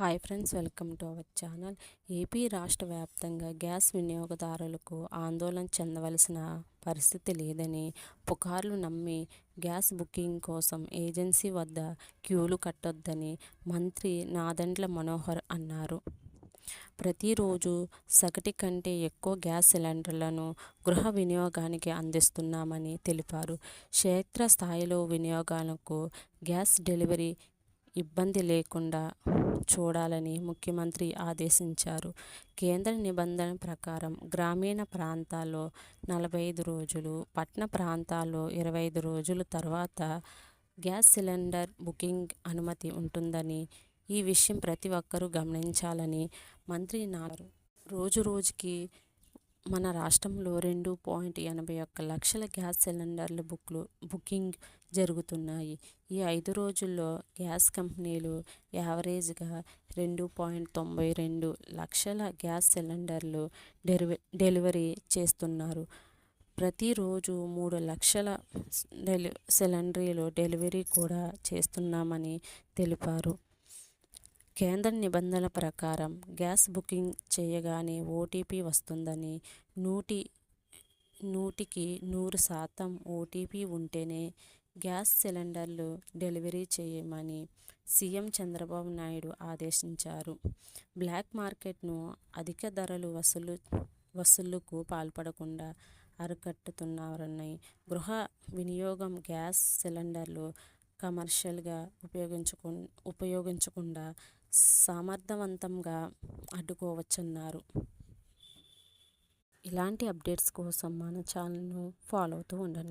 Hi friends, welcome to our channel. AP రాష్ట్ర వ్యాప్తంగా gas వినియోగదారులకు ఆందోళన చెందవలసిన పరిస్థితి లేదని, పుకార్లు నమ్మి గ్యాస్ బుకింగ్ కోసం ఏజెన్సీ వద్ద క్యూలు కట్టొద్దని మంత్రి నాదెండ్ల మనోహర్ అన్నారు. ప్రతిరోజు సగటు కంటే ఎక్కువ గ్యాస్ సిలిండర్లను గృహ వినియోగానికి అందిస్తున్నామని తెలిపారు. క్షేత్రస్థాయిలో వినియోగాలకు గ్యాస్ డెలివరీ ఇబ్బంది లేకుండా చూడాలని ముఖ్యమంత్రి ఆదేశించారు. కేంద్ర నిబంధన ప్రకారం గ్రామీణ ప్రాంతాల్లో 45 రోజులు, పట్టణ ప్రాంతాల్లో 25 రోజుల తర్వాత గ్యాస్ సిలిండర్ బుకింగ్ అనుమతి ఉంటుందని, ఈ విషయం ప్రతి ఒక్కరూ గమనించాలని మంత్రి నారు. రోజురోజుకి మన రాష్ట్రంలో 2.81 లక్షల గ్యాస్ సిలిండర్ల బుకింగ్ జరుగుతున్నాయి. ఈ 5 రోజుల్లో గ్యాస్ కంపెనీలు యావరేజ్గా 2.92 లక్షల గ్యాస్ సిలిండర్లు డెలివరీ చేస్తున్నారు. ప్రతిరోజు 3 లక్షల సిలిండర్లు డెలివరీ కూడా చేస్తున్నామని తెలిపారు. కేంద్ర నిబంధనల ప్రకారం గ్యాస్ బుకింగ్ చేయగానే ఓటీపీ వస్తుందని, 100% ఓటీపీ ఉంటేనే గ్యాస్ సిలిండర్లు డెలివరీ చేయమని సీఎం చంద్రబాబు నాయుడు ఆదేశించారు. బ్లాక్ మార్కెట్ను అధిక ధరలు వసూళ్లకు పాల్పడకుండా అరికట్టుతున్నారని, గృహ వినియోగం గ్యాస్ సిలిండర్లు కమర్షియల్గా ఉపయోగించకుండా సమర్థవంతంగా అడ్డుకోవచ్చన్నారు. ఇలాంటి అప్డేట్స్ కోసం మన ఛానల్ను ఫాలో అవుతూ ఉండండి.